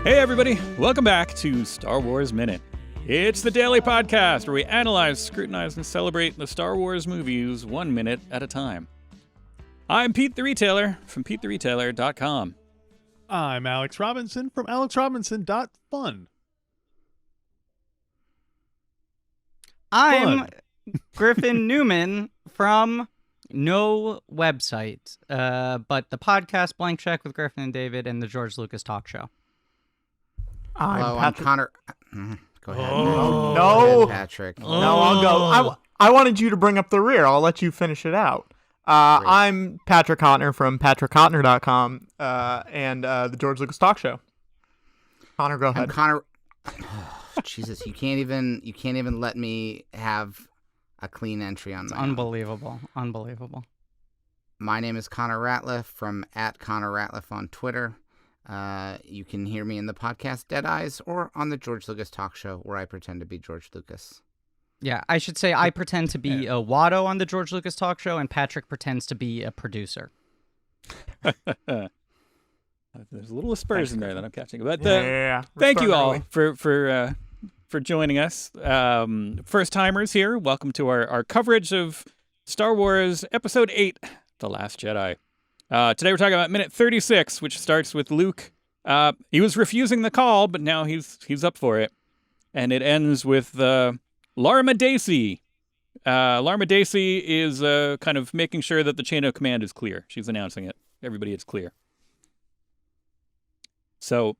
Hey everybody, welcome back to Star Wars Minute. It's the daily podcast where we analyze, scrutinize, and celebrate the Star Wars movies 1 minute at a time. I'm Pete the Retailer from PeteTheRetailer.com. I'm Alex Robinson from AlexRobinson.fun. I'm Griffin Newman from no website, but the podcast Blank Check with Griffin and David and the George Lucas Talk Show. I'm Connor. Go ahead. Oh, Go no. ahead, Patrick. No, I'll go. I wanted you to bring up the rear. I'll let you finish it out. I'm Patrick Cotnoir from PatrickCotnoir.com and the George Lucas Talk Show. Connor, go ahead. I'm Connor. Jesus, you can't even let me have a clean entry on It's my own. Unbelievable. My name is Connor Ratliff from @ConnorRatliff on Twitter. You can hear me in the podcast Dead Eyes or on the George Lucas Talk Show where I pretend to be George Lucas. Yeah, I should say I pretend to be a Watto on the George Lucas Talk Show, and Patrick pretends to be a producer. There's a little aspersion there that I'm catching. But Yeah. thank you all Early. for joining us. First timers here, welcome to our coverage of Star Wars Episode 8, The Last Jedi. Today we're talking about minute 36, which starts with Luke. He was refusing the call, but now he's up for it. And it ends with Larma D'Acy. Larma D'Acy is kind of making sure that the chain of command is clear. She's announcing it. Everybody, it's clear. So,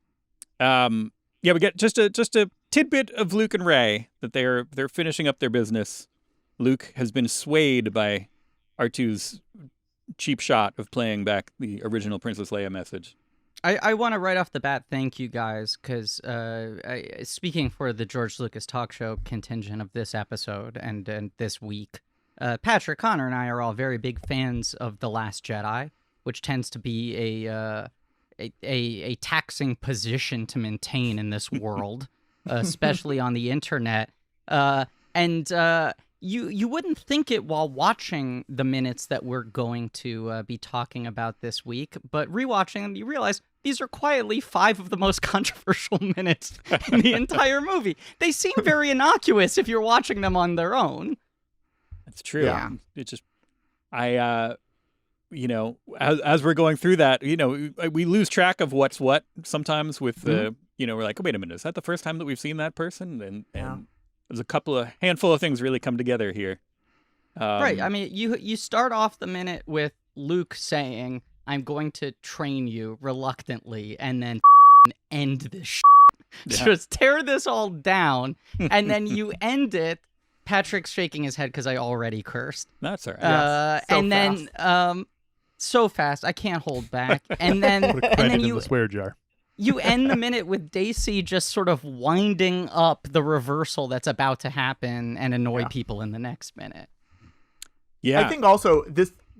we get just a tidbit of Luke and Rey that they're finishing up their business. Luke has been swayed by R2's cheap shot of playing back the original Princess Leia message. I want to right off the bat thank you guys, because speaking for the George Lucas Talk Show contingent of this episode and this week, Patrick, Connor, and I are all very big fans of The Last Jedi, which tends to be a taxing position to maintain in this world, especially on the internet. You wouldn't think it while watching the minutes that we're going to be talking about this week, but rewatching them, you realize these are quietly 5 of the most controversial minutes in the entire movie. They seem very innocuous if you're watching them on their own. That's true. Yeah. It's just, as we're going through that, we lose track of what's what sometimes with, we're like, oh, wait a minute, is that the first time that we've seen that person? And there's a handful of things really come together here. Right. I mean, you start off the minute with Luke saying, I'm going to train you reluctantly, and then end this shit. Yeah. Just tear this all down, and then you end it. Patrick's shaking his head because I already cursed. That's all right. Then so fast, I can't hold back. And then In the swear jar. You end the minute with D'Acy just sort of winding up the reversal that's about to happen and annoy people in the next minute. Yeah. I think also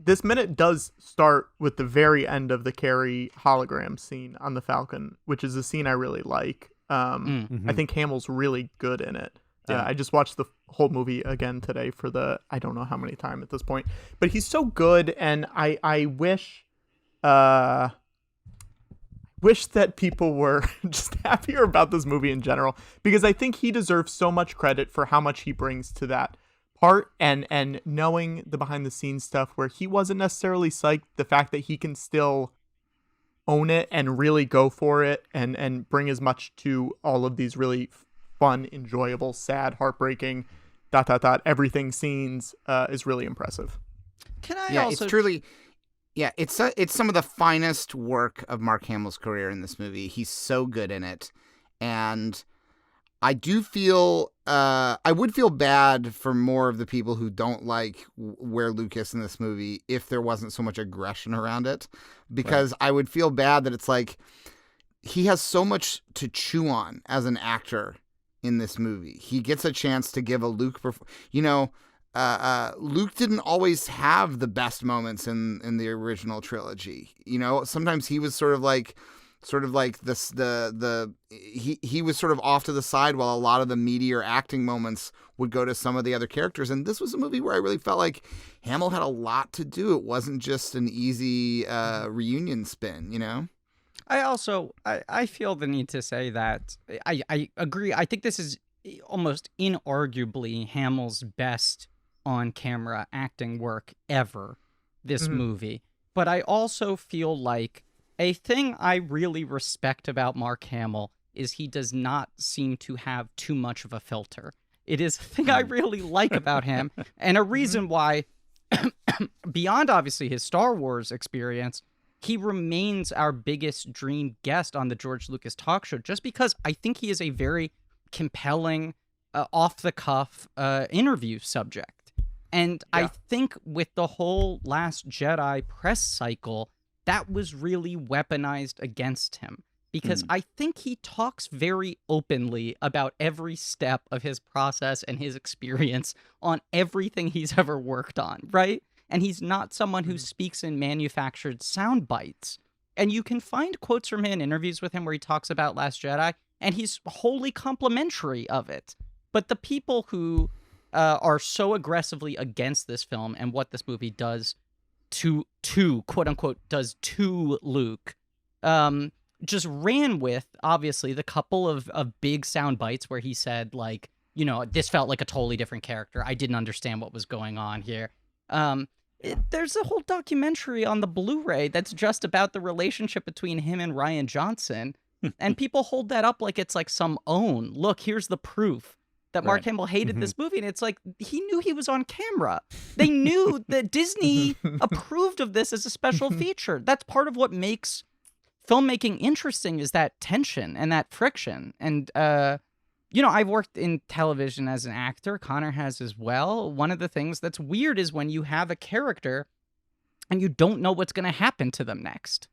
this minute does start with the very end of the Carrie hologram scene on the Falcon, which is a scene I really like. I think Hamill's really good in it. Yeah. I just watched the whole movie again today for I don't know how many time at this point, but he's so good, and I wish that people were just happier about this movie in general, because I think he deserves so much credit for how much he brings to that part, and knowing the behind the scenes stuff where he wasn't necessarily psyched, the fact that he can still own it and really go for it and bring as much to all of these really fun, enjoyable, sad, heartbreaking, everything scenes is really impressive. Can I Yeah, also... it's truly... Yeah, it's some of the finest work of Mark Hamill's career in this movie. He's so good in it. And I do feel... I would feel bad for more of the people who don't like where Luke is in this movie if there wasn't so much aggression around it. Because I would feel bad that it's like... He has so much to chew on as an actor in this movie. He gets a chance to give a Luke... Luke didn't always have the best moments in the original trilogy. Sometimes he was sort of like this, he was sort of off to the side while a lot of the meatier acting moments would go to some of the other characters. And this was a movie where I really felt like Hamill had a lot to do. It wasn't just an easy reunion spin, I feel the need to say that I agree. I think this is almost inarguably Hamill's best on-camera acting work ever, this movie. But I also feel like a thing I really respect about Mark Hamill is he does not seem to have too much of a filter. It is a thing I really like about him, and a reason why, beyond obviously his Star Wars experience, he remains our biggest dream guest on the George Lucas talk show, just because I think he is a very compelling, off-the-cuff interview subject. And I think with the whole Last Jedi press cycle, that was really weaponized against him. Because I think he talks very openly about every step of his process and his experience on everything he's ever worked on, right? And he's not someone who speaks in manufactured sound bites. And you can find quotes from him in interviews with him where he talks about Last Jedi, and he's wholly complimentary of it. But the people who are so aggressively against this film and what this movie does to quote unquote, does to Luke, just ran with, obviously, the couple of big sound bites where he said, like, you know, this felt like a totally different character. I didn't understand what was going on here. There's a whole documentary on the Blu-ray that's just about the relationship between him and Rian Johnson, and people hold that up like it's like some own. Look, here's the proof that Mark Hamill hated this movie, and it's like, he knew he was on camera. They knew that Disney approved of this as a special feature. That's part of what makes filmmaking interesting, is that tension and that friction. And, you know, I've worked in television as an actor. Connor has as well. One of the things that's weird is when you have a character and you don't know what's going to happen to them next.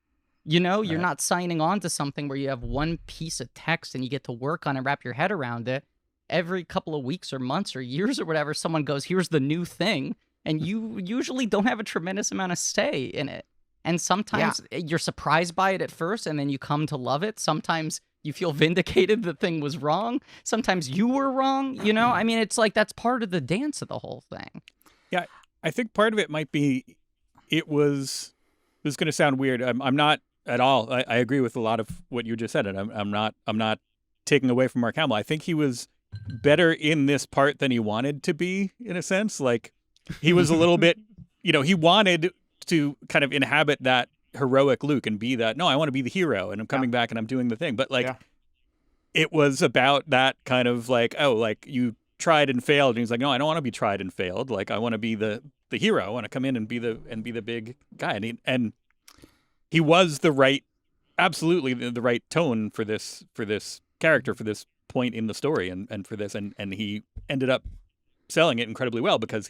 You know, you're not signing on to something where you have one piece of text and you get to work on and wrap your head around it. Every couple of weeks or months or years or whatever, someone goes, here's the new thing. And you usually don't have a tremendous amount of say in it. And sometimes you're surprised by it at first, and then you come to love it. Sometimes you feel vindicated the thing was wrong. Sometimes you were wrong. You know, I mean, it's like that's part of the dance of the whole thing. Yeah, I think part of it might be this is going to sound weird. I'm not at all. I agree with a lot of what you just said, and I'm not taking away from Mark Hamill. I think he was better in this part than he wanted to be, in a sense. Like, he was a little bit, you know, he wanted to kind of inhabit that heroic Luke and be that, no, I want to be the hero and I'm coming back and I'm doing the thing. But like, it was about that kind of like, oh, like you tried and failed. And he's like, no, I don't want to be tried and failed. Like, I want to be the hero. I want to come in and be the big guy. And he was absolutely the right tone for this character, for this point in the story and for this. And he ended up selling it incredibly well because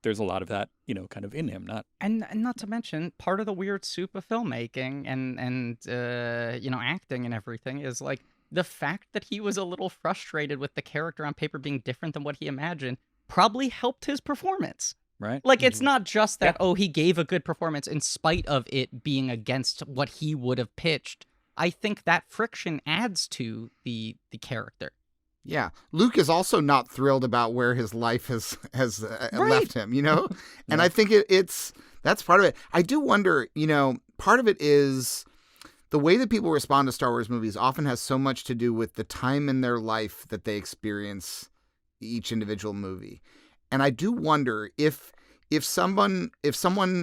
there's a lot of that, you know, kind of in him. And not to mention, part of the weird soup of filmmaking and you know, acting and everything is like the fact that he was a little frustrated with the character on paper being different than what he imagined probably helped his performance. Right. Like, it's not just that, he gave a good performance in spite of it being against what he would have pitched. I think that friction adds to the character. Yeah, Luke is also not thrilled about where his life has left him, you know? And I think that's part of it. I do wonder, you know, part of it is the way that people respond to Star Wars movies often has so much to do with the time in their life that they experience each individual movie. And I do wonder if someone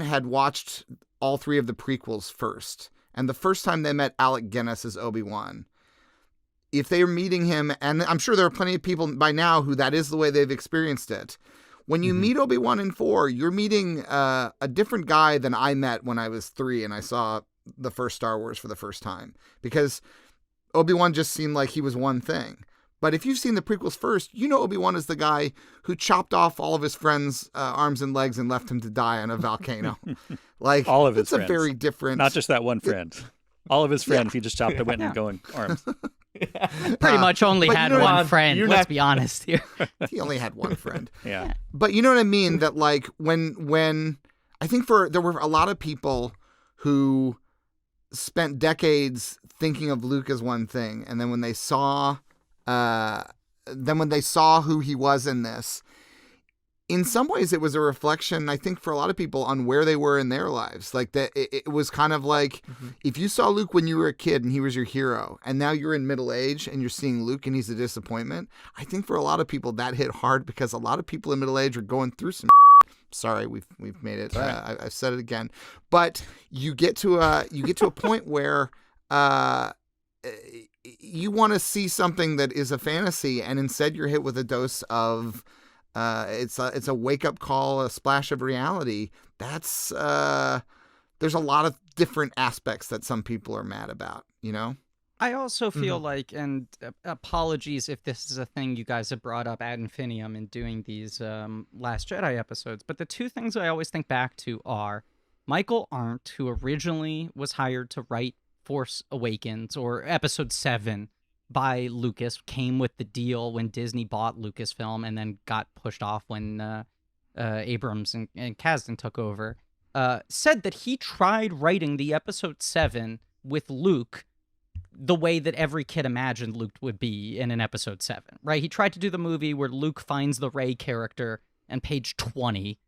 had watched all three of the prequels first, and the first time they met Alec Guinness as Obi-Wan, if they are meeting him, and I'm sure there are plenty of people by now who that is the way they've experienced it. When you meet Obi-Wan in 4, you're meeting a different guy than I met when I was 3 and I saw the first Star Wars for the first time. Because Obi-Wan just seemed like he was one thing. But if you've seen the prequels first, you know Obi-Wan is the guy who chopped off all of his friends' arms and legs and left him to die on a volcano. Like, all of his friends. It's a very different... Not just that one friend. All of his friends, he just chopped the went and going arms. Pretty much only had one friend, let's be honest here. He only had one friend. Yeah. But you know what I mean? That like when I think there were a lot of people who spent decades thinking of Luke as one thing, and then when they saw who he was in this, in some ways it was a reflection, I think, for a lot of people on where they were in their lives. Like that, it was kind of like if you saw Luke when you were a kid and he was your hero, and now you're in middle age and you're seeing Luke and he's a disappointment. I think for a lot of people that hit hard because a lot of people in middle age are going through some. Sorry, we've made it. I've said it again, but you get to a point where you want to see something that is a fantasy, and instead you're hit with a dose of. It's a wake-up call, a splash of reality. That's there's a lot of different aspects that some people are mad about, you know? I also feel like, and apologies if this is a thing you guys have brought up ad infinitum in doing these Last Jedi episodes, but the two things I always think back to are Michael Arndt, who originally was hired to write Force Awakens, or Episode 7, by Lucas, came with the deal when Disney bought Lucasfilm and then got pushed off when Abrams and Kasdan took over, said that he tried writing the Episode 7 with Luke the way that every kid imagined Luke would be in an Episode 7, right? He tried to do the movie where Luke finds the Rey character on page 20,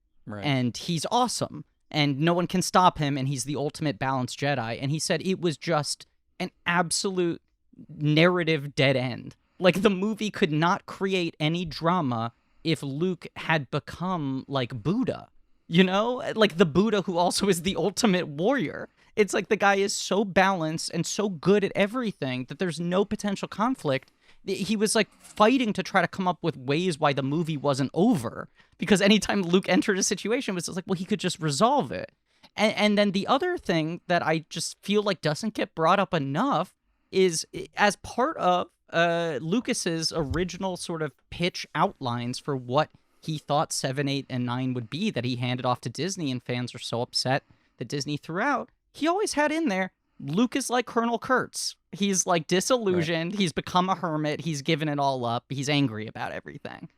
and he's awesome, and no one can stop him, and he's the ultimate balanced Jedi, and he said it was just an absolute narrative dead end. Like, the movie could not create any drama if Luke had become like Buddha, you know, like the Buddha who also is the ultimate warrior. It's like the guy is so balanced and so good at everything that there's no potential conflict. He was like fighting to try to come up with ways why the movie wasn't over, because anytime Luke entered a situation, it was just like, well, he could just resolve it. And then the other thing that I just feel like doesn't get brought up enough is, as part of Lucas's original sort of pitch outlines for what he thought 7, 8, and 9 would be that he handed off to Disney, and fans are so upset that Disney threw out, he always had in there, Luke is like Colonel Kurtz. He's like disillusioned. Right. He's become a hermit. He's given it all up. He's angry about everything.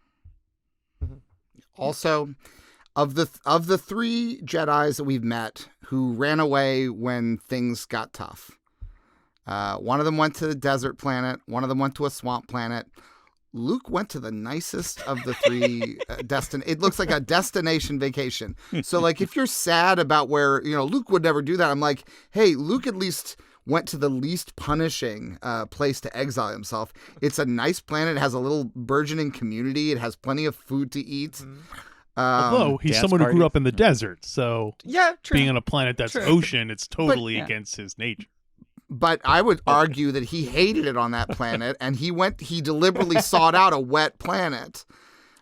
Also, of the 3 Jedis that we've met who ran away when things got tough, one of them went to the desert planet. One of them went to a swamp planet. Luke went to the nicest of the 3 it looks like a destination vacation. So, like, if you're sad about where, you know, Luke would never do that, I'm like, hey, Luke at least went to the least punishing place to exile himself. It's a nice planet. It has a little burgeoning community. It has plenty of food to eat. Although he's someone who grew up in the desert, so being on a planet that's ocean, it's totally against his nature. But I would argue that he hated it on that planet, and he deliberately sought out a wet planet.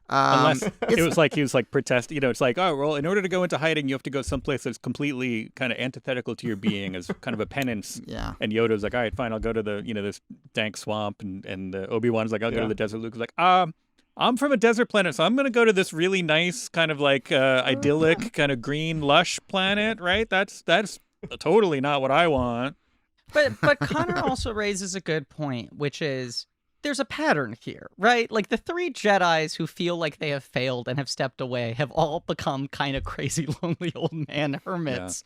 Unless it was like he was like protesting, you know, it's like, oh, well, in order to go into hiding, you have to go someplace that's completely kind of antithetical to your being as kind of a penance. Yeah. And Yoda's like, all right, fine, I'll go to the, you know, this dank swamp. And Obi-Wan's like, I'll go to the desert. Luke's like, I'm from a desert planet, so I'm going to go to this really nice kind of like idyllic kind of green lush planet, right? That's totally not what I want. But Connor also raises a good point, which is there's a pattern here, right? Like, the 3 Jedis who feel like they have failed and have stepped away have all become kind of crazy, lonely old man hermits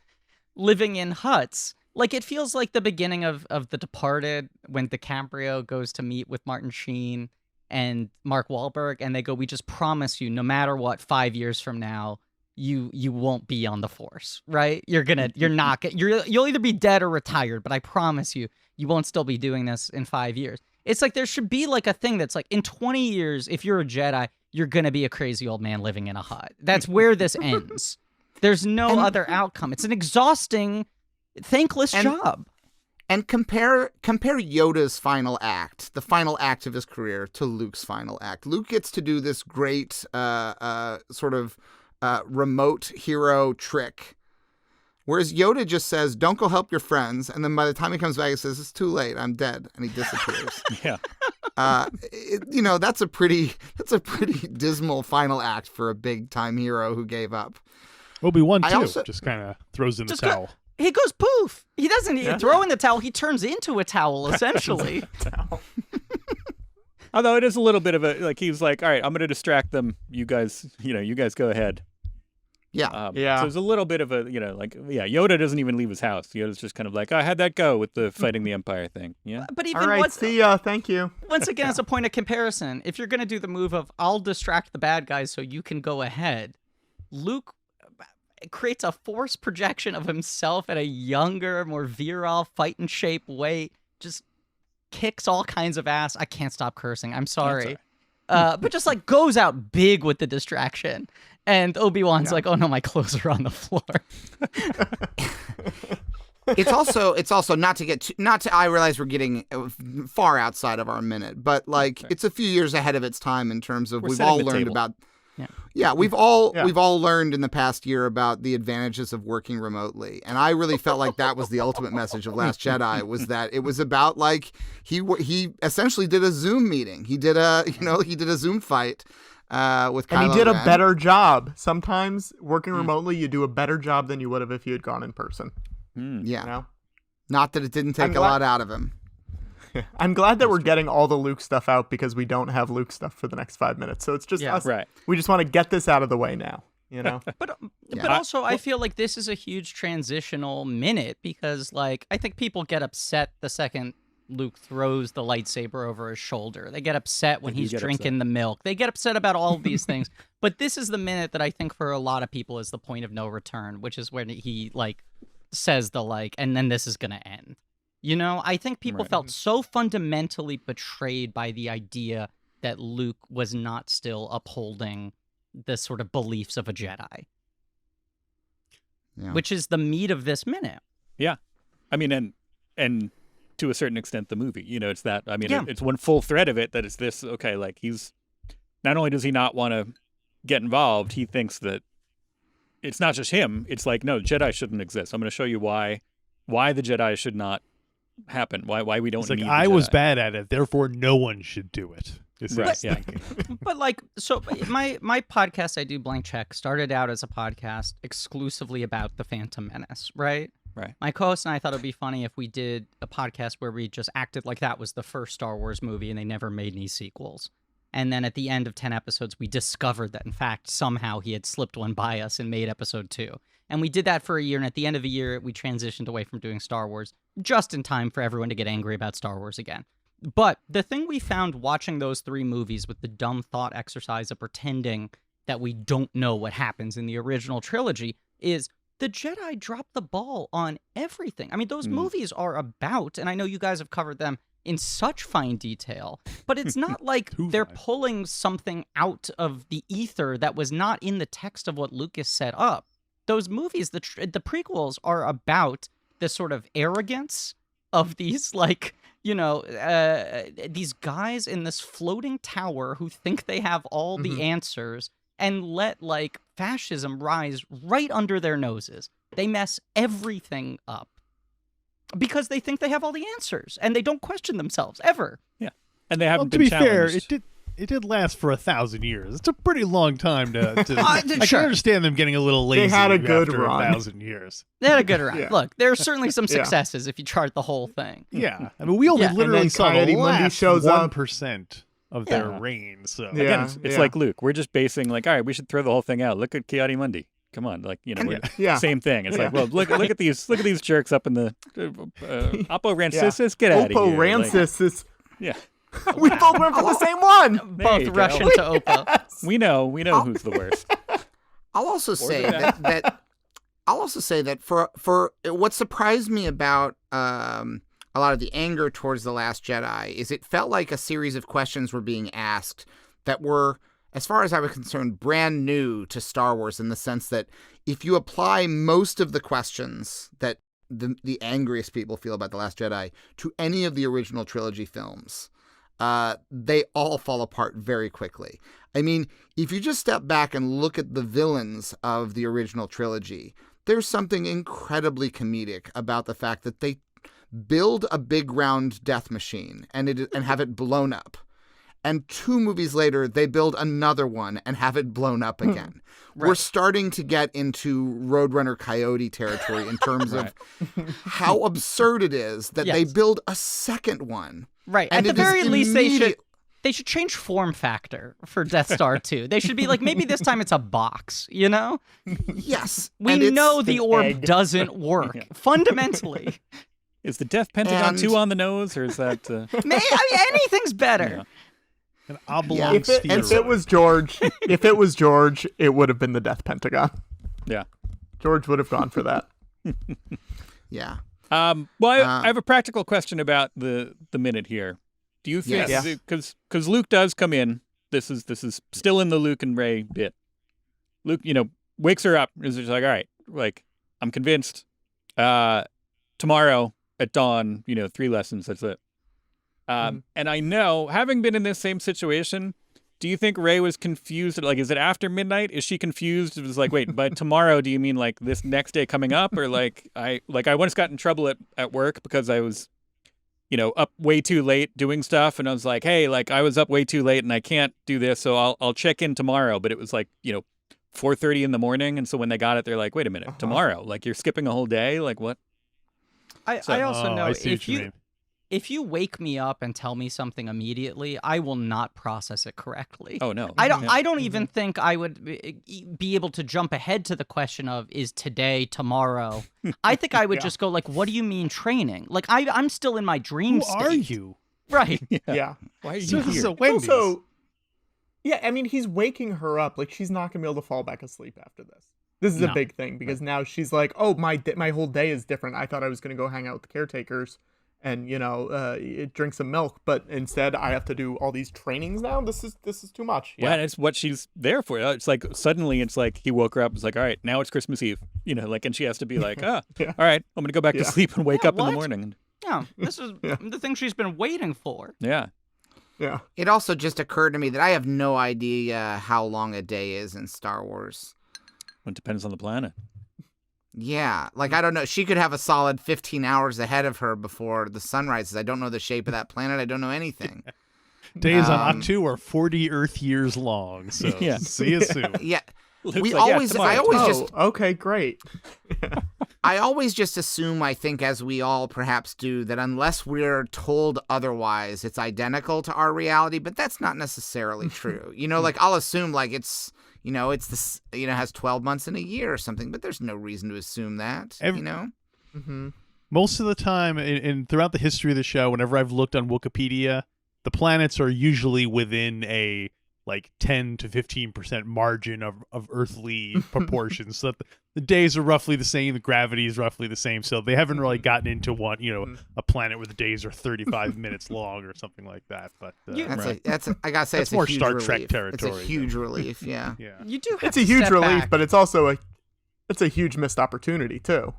living in huts. Like, it feels like the beginning of The Departed when DiCaprio goes to meet with Martin Sheen and Mark Wahlberg, and they go, we just promise you, no matter what, 5 years from now, you won't be on the Force, right? You'll either be dead or retired, but I promise you won't still be doing this in 5 years. It's like there should be like a thing that's like, in 20 years, if you're a Jedi, you're going to be a crazy old man living in a hut. That's where this ends. There's no other outcome. It's an exhausting, thankless job. And compare Yoda's final act, the final act of his career, to Luke's final act. Luke gets to do this great sort of remote hero trick, whereas Yoda just says, don't go help your friends, and then by the time he comes back he says, it's too late, I'm dead, and he disappears. That's a pretty dismal final act for a big time hero who gave up. Obi-Wan too just kind of throws in the towel. He goes poof. He doesn't throw in the towel, he turns into a towel, essentially. Although it is a little bit of a, like, he was like, all right, I'm going to distract them. You guys go ahead. Yeah. So there's a little bit of a, Yoda doesn't even leave his house. Yoda's just kind of like, how'd that go with the fighting the Empire thing? Yeah. But even all right, see ya. Thank you. Once again, as a point of comparison, if you're going to do the move of I'll distract the bad guys so you can go ahead, Luke creates a force projection of himself in a younger, more virile, fighting shape way, just kicks all kinds of ass. I can't stop cursing. I'm sorry. But just like goes out big with the distraction. And Obi-Wan's like, oh no, my clothes are on the floor. It's also not to I realize we're getting far outside of our minute, but like it's a few years ahead of its time in terms of we've all learned about we've all learned in the past year about the advantages of working remotely. And I really felt like that was the ultimate message of Last Jedi, was that it was about like he essentially did a Zoom meeting. He did a Zoom fight with Kylo and he did Ren. a better job. Sometimes working remotely, you do a better job than you would have if you had gone in person. Yeah. You know? Not that it didn't take a lot out of him. I'm glad that we're getting all the Luke stuff out because we don't have Luke stuff for the next 5 minutes. So it's just us. Right. We just want to get this out of the way now, you know? But also, I feel like this is a huge transitional minute because, like, I think people get upset the second Luke throws the lightsaber over his shoulder. They get upset when he's drinking the milk. They get upset about all of these things. But this is the minute that I think for a lot of people is the point of no return, which is when he, like, says the, like, and then this is going to end. You know, I think people felt so fundamentally betrayed by the idea that Luke was not still upholding the sort of beliefs of a Jedi. Yeah. Which is the meat of this minute. Yeah. I mean, and to a certain extent, the movie, you know, it's that, I mean, it's one full thread of it that it's this, okay, like he's, not only does he not want to get involved, he thinks that it's not just him. It's like, no, Jedi shouldn't exist. I'm going to show you why the Jedi should not happen. Why we don't. It's like I was bad at it, therefore no one should do it. Right. Yeah. But like, so my podcast I do, Blank Check, started out as a podcast exclusively about the Phantom Menace, right? Right. My co-host and I thought it'd be funny if we did a podcast where we just acted like that was the first Star Wars movie and they never made any sequels. And then at the end of 10 episodes, we discovered that, in fact, somehow he had slipped one by us and made episode 2. And we did that for a year, and at the end of a year, we transitioned away from doing Star Wars, just in time for everyone to get angry about Star Wars again. But the thing we found watching those 3 movies with the dumb thought exercise of pretending that we don't know what happens in the original trilogy is the Jedi dropped the ball on everything. I mean, those movies are about, and I know you guys have covered them in such fine detail, but it's not like they're pulling something out of the ether that was not in the text of what Lucas set up. Those movies, the prequels, are about the sort of arrogance of these, like, you know, these guys in this floating tower who think they have all the answers and let, like, fascism rise right under their noses. They mess everything up because they think they have all the answers and they don't question themselves ever. Yeah. And they haven't to been be challenged. fair, it did last for 1,000 years. It's a pretty long time to I sure. can understand them getting a little lazy. They had a good after run. 1,000 years. They had a good run. Look, there are certainly some successes if you chart the whole thing. Yeah. I mean, we only literally saw the last 1% of their reign. So again, it's like Luke. We're just basing like, all right, we should throw the whole thing out. Look at Ki-Adi-Mundi. Come on, like, you know, same thing. It's like, well, look at these jerks up in the Oppo Rancisis. Get out of here. Oppo Rancisis. Yeah. We both went for the same one. Both Russian to Oppo. Yes. We know who's the worst. I'll also say that for what surprised me about a lot of the anger towards The Last Jedi is it felt like a series of questions were being asked that were, as far as I was concerned, brand new to Star Wars, in the sense that if you apply most of the questions that the angriest people feel about The Last Jedi to any of the original trilogy films, they all fall apart very quickly. I mean, if you just step back and look at the villains of the original trilogy, there's something incredibly comedic about the fact that they build a big round death machine and have it blown up. And 2 movies later, they build another one and have it blown up again. Right. We're starting to get into Roadrunner Coyote territory in terms of how absurd it is that they build a second one. Right. And at the very least, they should. They should change form factor for Death Star 2. They should be like, maybe this time it's a box, you know? Yes. We know the orb doesn't work, fundamentally. Is the Death Pentagon 2 on the nose, or is that... anything's better. An oblong sphere. If it was George, it would have been the Death Pentagon. Yeah. George would have gone for that. Yeah. Well, I have a practical question about the minute here. Do you think, because Luke does come in, this is still in the Luke and Rey bit. Luke, wakes her up, is just like, all right, like, I'm convinced, tomorrow at dawn, 3 lessons, that's it. And I know, having been in this same situation, do you think Rey was confused? Like, is it after midnight? Is she confused? It was like, wait, by tomorrow, do you mean like this next day coming up? Or I once got in trouble at work because I was, up way too late doing stuff. And I was like, hey, like I was up way too late and I can't do this. So I'll check in tomorrow. But it was like, 4:30 in the morning. And so when they got it, they're like, wait a minute, tomorrow, like you're skipping a whole day. Like what? I also know if you wake me up and tell me something immediately, I will not process it correctly. Oh no. I don't even think I would be able to jump ahead to the question of is today, tomorrow. I think I would just go like, what do you mean training? Like I'm still in my dream state. Who are you? Right. Yeah. Why are you here? Also, yeah, I mean, he's waking her up. Like, she's not going to be able to fall back asleep after this. This is a big thing because now she's like, oh, my whole day is different. I thought I was going to go hang out with the caretakers and drink some milk, but instead I have to do all these trainings now. This is too much. Yeah, and it's what she's there for. It's like suddenly it's like he woke her up. It's like, all right, now it's Christmas Eve. And she has to be like, all right, I'm gonna go back to sleep and wake up in the morning. Yeah, this is the thing she's been waiting for. Yeah. Yeah. It also just occurred to me that I have no idea how long a day is in Star Wars. It depends on the planet. Yeah, like, I don't know. She could have a solid 15 hours ahead of her before the sun rises. I don't know the shape of that planet. I don't know anything. Days on Ahch-To are 40 Earth years long, so see you soon. Yeah. Okay, great. I always just assume, I think, as we all perhaps do, that unless we're told otherwise, it's identical to our reality, but that's not necessarily true. Like, I'll assume, like, it's... it's this, has 12 months in a year or something, but there's no reason to assume that, Mm-hmm. Most of the time, and throughout the history of the show, whenever I've looked on Wikipedia, the planets are usually within a, 10 to 15% margin of earthly proportions. So that the days are roughly the same, the gravity is roughly the same, so they haven't really gotten into one, a planet where the days are 35 minutes long or something like that. But I gotta say, that's it's more a huge Star relief. Trek territory. It's a huge relief, yeah. You do have it's a huge relief, but it's also it's a huge missed opportunity too.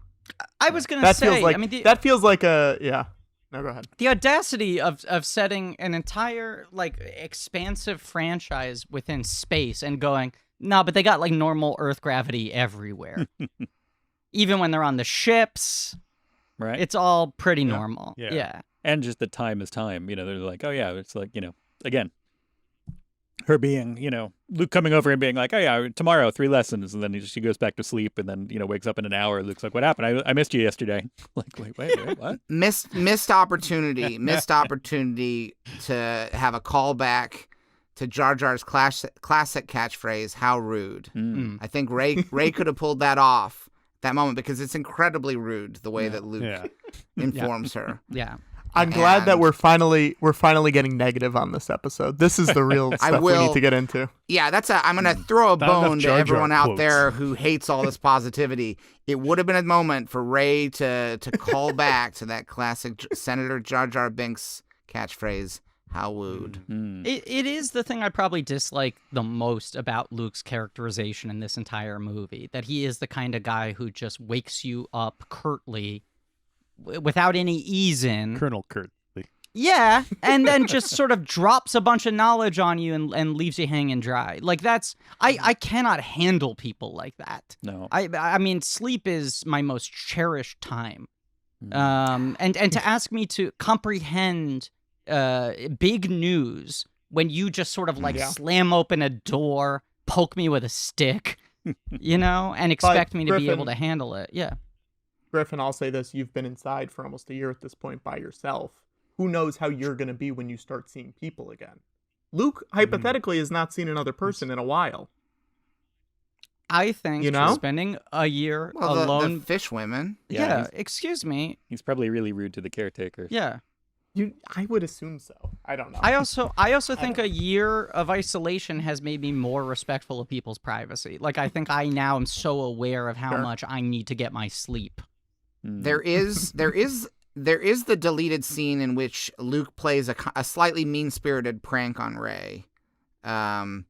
I was gonna say, that feels like a No, go ahead. The audacity of setting an entire expansive franchise within space and going, no, but they got normal Earth gravity everywhere. Even when they're on the ships, right? It's all pretty normal. Yeah. And just the time is time. They're like, oh yeah, it's like, again, her being, Luke coming over and being like, oh yeah, tomorrow 3 lessons, and then she goes back to sleep, and then wakes up in an hour. Luke's like, what happened? I missed you yesterday. Like, wait, what? Missed opportunity to have a callback to Jar Jar's classic catchphrase, "How rude." I think Rey could have pulled that off that moment, because it's incredibly rude the way that Luke informs her. Yeah. I'm glad that we're finally getting negative on this episode. This is the real stuff we need to get into. Yeah, I'm going to throw a bone to everyone out there who hates all this positivity. It would have been a moment for Rey to call back to that classic Senator Jar Jar Binks catchphrase, "How wooed." It is the thing I probably dislike the most about Luke's characterization in this entire movie, that he is the kind of guy who just wakes you up curtly without any ease in. Colonel Curtly. Yeah, and then just sort of drops a bunch of knowledge on you and leaves you hanging dry. Like, that's... I cannot handle people like that. No. I mean, sleep is my most cherished time. And to ask me to comprehend big news when you just sort of slam open a door, poke me with a stick, and expect me to be able to handle it. Yeah. Griffin, I'll say this. You've been inside for almost a year at this point by yourself. Who knows how you're going to be when you start seeing people again? Luke hypothetically has not seen another person in a while. I think spending a year alone. The fish women. Yeah, excuse me. He's probably really rude to the caretakers. Yeah. I would assume so. I don't know. I also think a year of isolation has made me more respectful of people's privacy. Like, I think I now am so aware of how much I need to get my sleep. There is the deleted scene in which Luke plays a slightly mean-spirited prank on Rey. And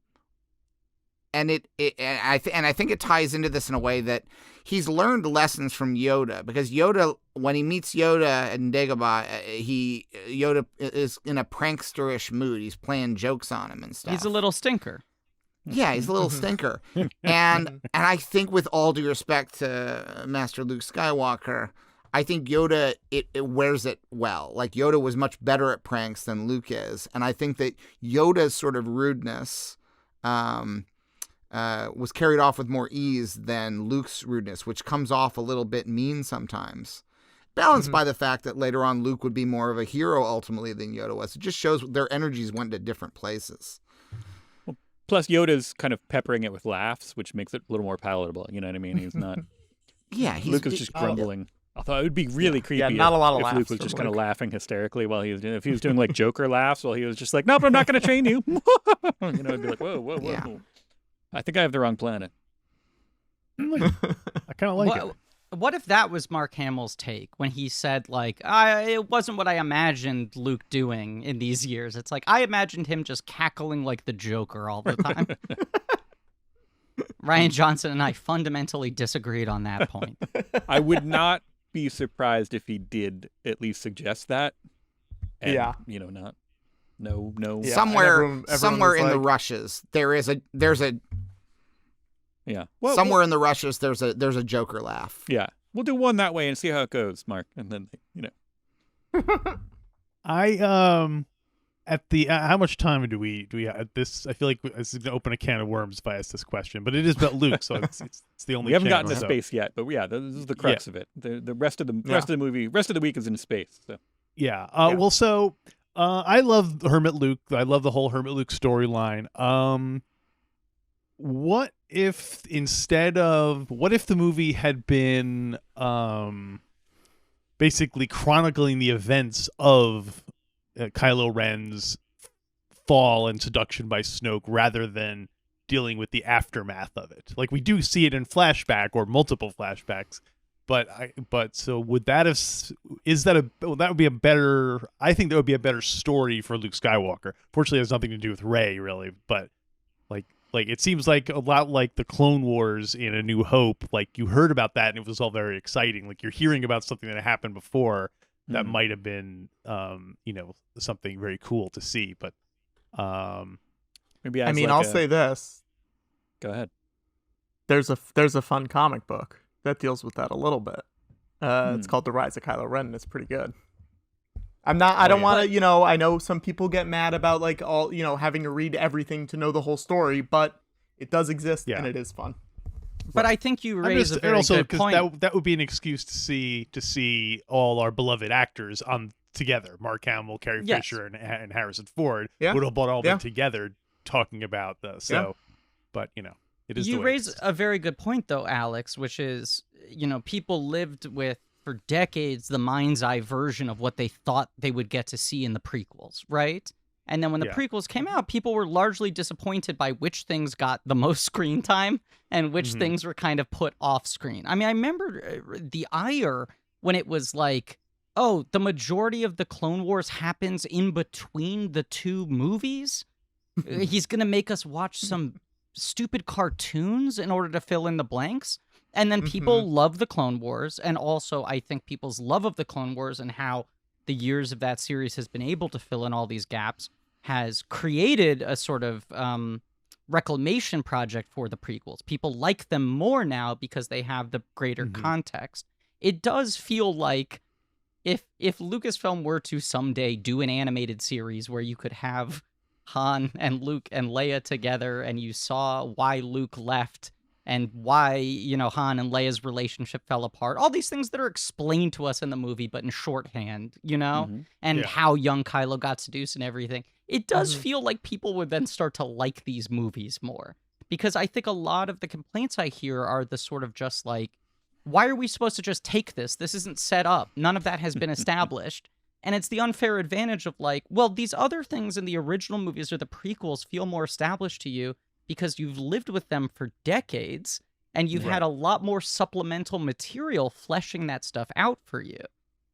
I think it ties into this in a way that he's learned lessons from Yoda, because Yoda, when he meets Yoda and Dagobah, Yoda is in a prankster-ish mood. He's playing jokes on him and stuff. He's a little stinker. Yeah, he's a little stinker. And I think, with all due respect to Master Luke Skywalker, I think Yoda it wears it well. Like, Yoda was much better at pranks than Luke is, and I think that Yoda's sort of rudeness was carried off with more ease than Luke's rudeness, which comes off a little bit mean sometimes. Balanced by the fact that later on Luke would be more of a hero ultimately than Yoda was. It just shows their energies went to different places. Well, plus Yoda's kind of peppering it with laughs, which makes it a little more palatable. You know what I mean? He's not. Yeah, Luke is just grumbling. Although it would be really creepy not a lot of if laughs Luke was from just kind of Luke. laughing hysterically while he was doing. If he was doing like Joker laughs while he was just like, "Nope, I'm not going to train you." It'd be like, "Whoa." Yeah. I think I have the wrong planet. I kind of like it. What if that was Mark Hamill's take when he said, like, it wasn't what I imagined Luke doing in these years? It's like, I imagined him just cackling like the Joker all the time. Ryan Johnson and I fundamentally disagreed on that point. I would not be surprised if he did at least suggest that. And, not. No. Yeah, somewhere everyone somewhere was in the like- rushes there's a Yeah. Well, somewhere in the rushes there's a Joker laugh. yeah. We'll do one that way and see how it goes, Mark. And then, I at the how much time do we have this? I feel like this is gonna open a can of worms if I ask this question, but it is about Luke, so it's the only. we haven't gotten to chance, so. space yet, but yeah, this is the crux of it. The rest of the rest of the movie, rest of the week is in space. So. Yeah. Well, so I love Hermit Luke. I love the whole Hermit Luke storyline. What if the movie had been basically chronicling the events of Kylo Ren's fall and seduction by Snoke rather than dealing with the aftermath of it? Like, we do see it in flashback or multiple flashbacks. But so would that have that would be a better, I think that would be a better story for Luke Skywalker. Fortunately, it has nothing to do with Rey really, but like it seems like a lot like the Clone Wars in A New Hope. Like, you heard about that and it was all very exciting. Like, you're hearing about something that happened before that might have been something very cool to see. But maybe I'll say this. Go ahead. There's a fun comic book that deals with that a little bit. It's called The Rise of Kylo Ren, and it's pretty good. I don't want to, I know some people get mad about like all, having to read everything to know the whole story, but it does exist and it is fun. But I think you raise a very good point. That would be an excuse to see all our beloved actors on together. Mark Hamill, Carrie Fisher, and Harrison Ford would have all been together talking about this. So, but it is. You the way raise a very good point, though, Alex, which is, people lived with for decades the mind's eye version of what they thought they would get to see in the prequels, right? And then when the prequels came out, people were largely disappointed by which things got the most screen time and which things were kind of put off screen. I mean, I remember the ire when it was like, oh, the majority of the Clone Wars happens in between the two movies? He's going to make us watch some stupid cartoons in order to fill in the blanks? And then people love the Clone Wars, and also I think people's love of the Clone Wars and how the years of that series has been able to fill in all these gaps has created a sort of reclamation project for the prequels. People like them more now because they have the greater context. It does feel like if Lucasfilm were to someday do an animated series where you could have Han and Luke and Leia together and you saw why Luke left and why, Han and Leia's relationship fell apart. All these things that are explained to us in the movie, but in shorthand, and how young Kylo got seduced and everything. it does feel like people would then start to like these movies more. Because I think a lot of the complaints I hear are the sort of just like, why are we supposed to just take this? This isn't set up. None of that has been established. And it's the unfair advantage of like, well, these other things in the original movies or the prequels feel more established to you because you've lived with them for decades and you've had a lot more supplemental material fleshing that stuff out for you.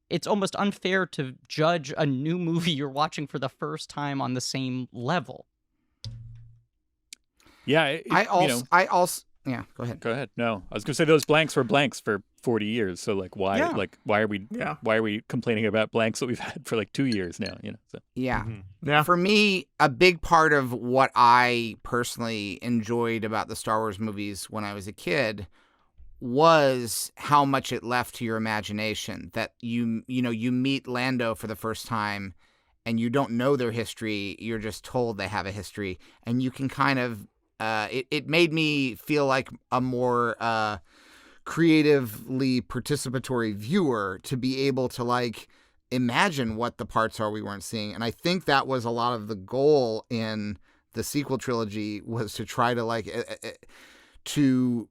It's almost unfair to judge a new movie you're watching for the first time on the same level. Yeah. Yeah, go ahead. Go ahead. No, I was going to say those blanks were blanks for 40 years. So like, why are we complaining about blanks that we've had for like 2 years now? You know. So. Yeah. Yeah. For me, a big part of what I personally enjoyed about the Star Wars movies when I was a kid was how much it left to your imagination. That you meet Lando for the first time and you don't know their history. You're just told they have a history, and you can kind of it made me feel like a more creatively participatory viewer to be able to like imagine what the parts are we weren't seeing. And I think that was a lot of the goal in the sequel trilogy, was to try to like to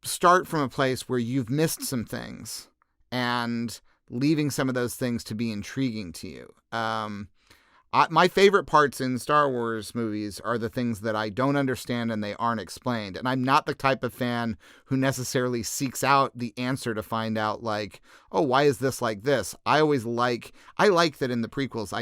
start from a place where you've missed some things and leaving some of those things to be intriguing to you. My favorite parts in Star Wars movies are the things that I don't understand and they aren't explained. And I'm not the type of fan who necessarily seeks out the answer to find out like, oh, why is this like this? I like that in the prequels,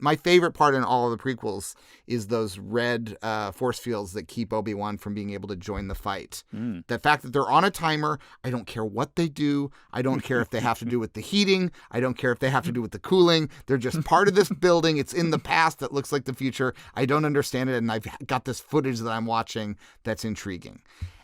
my favorite part in all of the prequels is those red force fields that keep Obi-Wan from being able to join the fight. The fact that they're on a timer, I don't care what they do. I don't care if they have to do with the heating. I don't care if they have to do with the cooling. They're just part of this building. It's in the past that looks like the future. I don't understand it, and I've got this footage that I'm watching that's intriguing.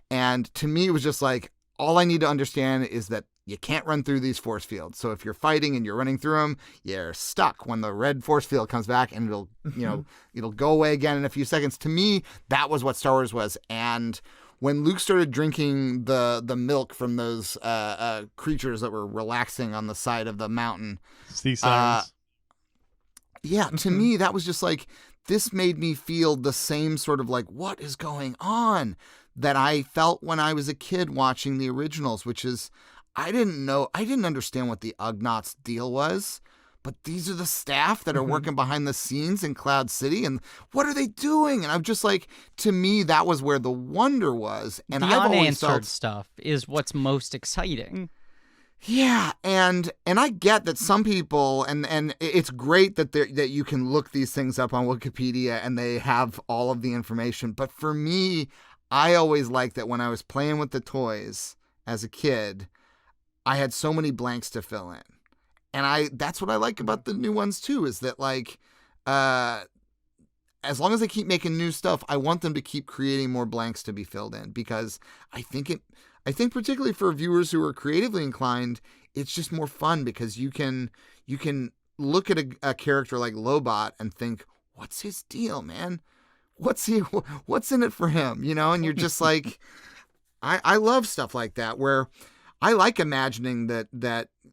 And to me, it was just like, all I need to understand is that you can't run through these force fields. So if you're fighting and you're running through them, you're stuck when the red force field comes back, and it'll go away again in a few seconds. To me, that was what Star Wars was. And when Luke started drinking the milk from those creatures that were relaxing on the side of the mountain, sea sirens. Yeah, to me, that was just like, this made me feel the same sort of like, what is going on, that I felt when I was a kid watching the originals, which is, I didn't understand what the Ugnaughts deal was, but these are the staff that are working behind the scenes in Cloud City, and what are they doing? And I'm just like, to me, that was where the wonder was. And the I've always unanswered felt stuff is what's most exciting. Yeah, and I get that some people, and it's great that you can look these things up on Wikipedia and they have all of the information. But for me, I always liked that when I was playing with the toys as a kid, I had so many blanks to fill in. And that's what I like about the new ones too, is that like, as long as they keep making new stuff, I want them to keep creating more blanks to be filled in, because I think particularly for viewers who are creatively inclined, it's just more fun, because you can look at a character like Lobot and think, what's his deal, man? What's in it for him? You know, and you're just like, I love stuff like that, where I like imagining that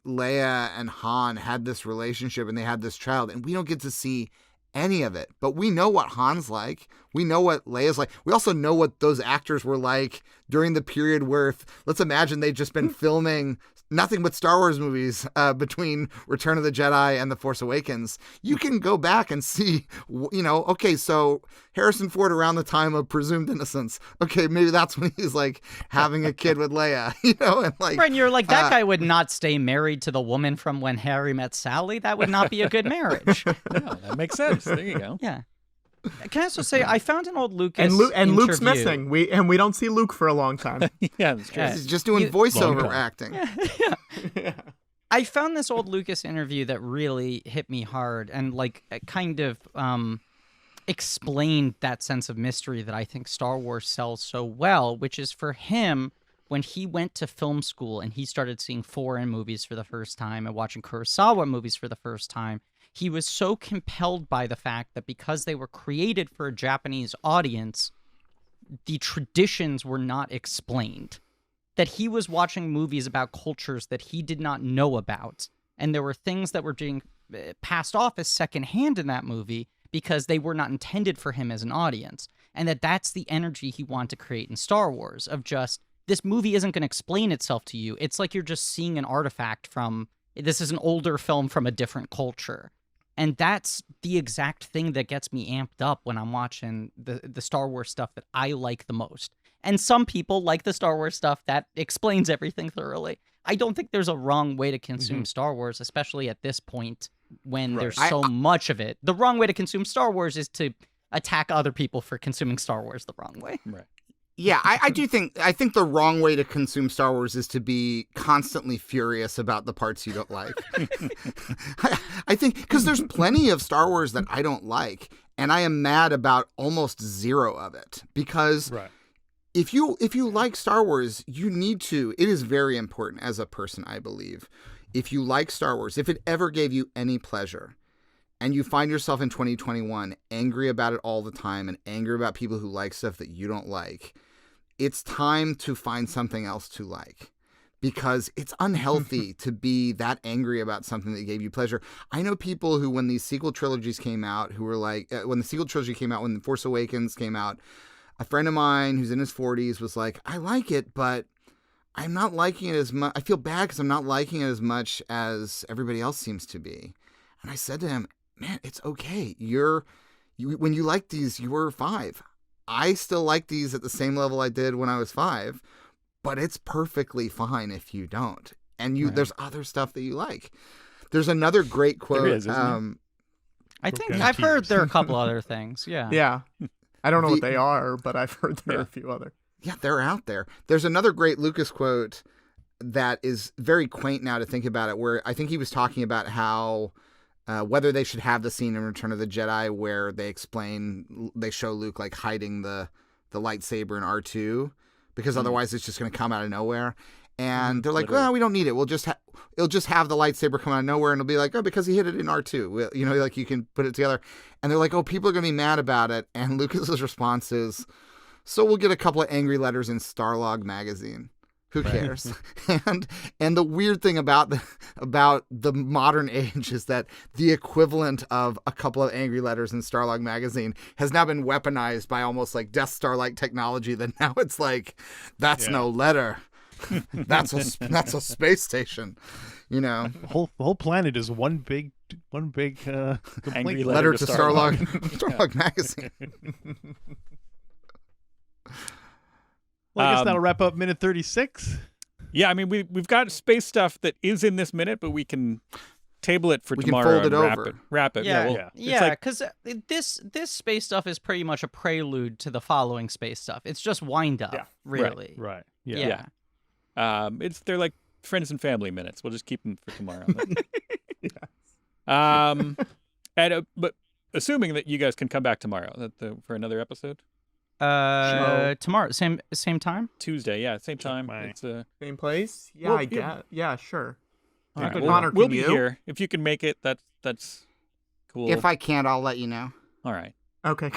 Leia and Han had this relationship and they had this child, and we don't get to see any of it, but we know what Han's like. We know what Leia's like. We also know what those actors were like during the period where, let's imagine they'd just been filming nothing but Star Wars movies between Return of the Jedi and The Force Awakens. You can go back and see, okay, so Harrison Ford around the time of Presumed Innocence. Okay, maybe that's when he's like having a kid with Leia, and like. Right, and you're like, that guy would not stay married to the woman from When Harry Met Sally. That would not be a good marriage. No, that makes sense. There you go. Yeah. Can I also say, I found an old Lucas and Luke's interview. missing. We don't see Luke for a long time. Yeah, that's true. He's just doing voiceover acting. Yeah. I found this old Lucas interview that really hit me hard and like kind of explained that sense of mystery that I think Star Wars sells so well, which is for him, when he went to film school and he started seeing foreign movies for the first time and watching Kurosawa movies for the first time, he was so compelled by the fact that because they were created for a Japanese audience, the traditions were not explained. That he was watching movies about cultures that he did not know about. And there were things that were being passed off as secondhand in that movie because they were not intended for him as an audience. And that's the energy he wanted to create in Star Wars, of just, this movie isn't going to explain itself to you. It's like you're just seeing an artifact from, this is an older film from a different culture. And that's the exact thing that gets me amped up when I'm watching the Star Wars stuff that I like the most. And some people like the Star Wars stuff that explains everything thoroughly. I don't think there's a wrong way to consume Star Wars, especially at this point when there's so much of it. The wrong way to consume Star Wars is to attack other people for consuming Star Wars the wrong way. Right. Yeah, I think the wrong way to consume Star Wars is to be constantly furious about the parts you don't like. I think because there's plenty of Star Wars that I don't like, and I am mad about almost zero of it. Because if you like Star Wars, you need to. It is very important as a person, I believe. If you like Star Wars, if it ever gave you any pleasure, and you find yourself in 2021 angry about it all the time and angry about people who like stuff that you don't like, it's time to find something else to like, because it's unhealthy to be that angry about something that gave you pleasure. I know people who, when these sequel trilogies came out, who were like, when the sequel trilogy came out, when The Force Awakens came out, a friend of mine who's in his 40s was like, I like it, but I'm not liking it as much. I feel bad because I'm not liking it as much as everybody else seems to be. And I said to him, man, it's okay. When you like these, you were 5. I still like these at the same level I did when I was 5, but it's perfectly fine if you don't. And there's other stuff that you like. There's another great quote. There is, isn't I think I've heard there are a couple other things. Yeah. Yeah. I don't know what they are, but I've heard there are a few other. Yeah, they're out there. There's another great Lucas quote that is very quaint now to think about it, where I think he was talking about how whether they should have the scene in Return of the Jedi where they show Luke like hiding the lightsaber in R2, because otherwise it's just going to come out of nowhere. And they're like, well, we don't need it. It'll just have the lightsaber come out of nowhere, and it'll be like, oh, because he hid it in R2. You know, like you can put it together. And they're like, oh, people are going to be mad about it. And Lucas's response is, so we'll get a couple of angry letters in Starlog magazine. Who cares? And the weird thing about the modern age is that the equivalent of a couple of angry letters in Starlog magazine has now been weaponized by almost like Death Star-like technology. That now it's like, that's no letter. That's a space station. You know, the whole planet is one big Angry letter to Starlog magazine. Well, I guess that'll wrap up minute 36. Yeah, I mean, we've got space stuff that is in this minute, but we can table it for tomorrow. We can fold it over. Wrap it. Yeah, because this space stuff is pretty much a prelude to the following space stuff. It's just wind up, really. Right. Yeah. They're like friends and family minutes. We'll just keep them for tomorrow. But assuming that you guys can come back tomorrow for another episode. Tomorrow, same time? Tuesday, same time. It's same place? Yeah, well, I guess. Yeah, sure. All right, Connor, we'll be here. If you can make it, that's cool. If I can't, I'll let you know. All right. Okay.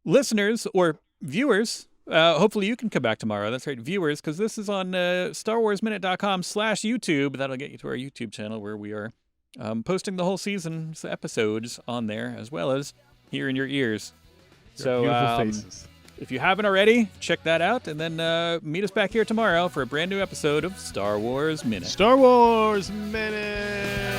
Listeners or viewers, hopefully you can come back tomorrow. That's right, viewers, because this is on StarWarsMinute.com/YouTube. That'll get you to our YouTube channel where we are posting the whole season's episodes on there, as well as here in your ears. So beautiful faces. If you haven't already, check that out, and then meet us back here tomorrow for a brand new episode of Star Wars Minute. Star Wars Minute.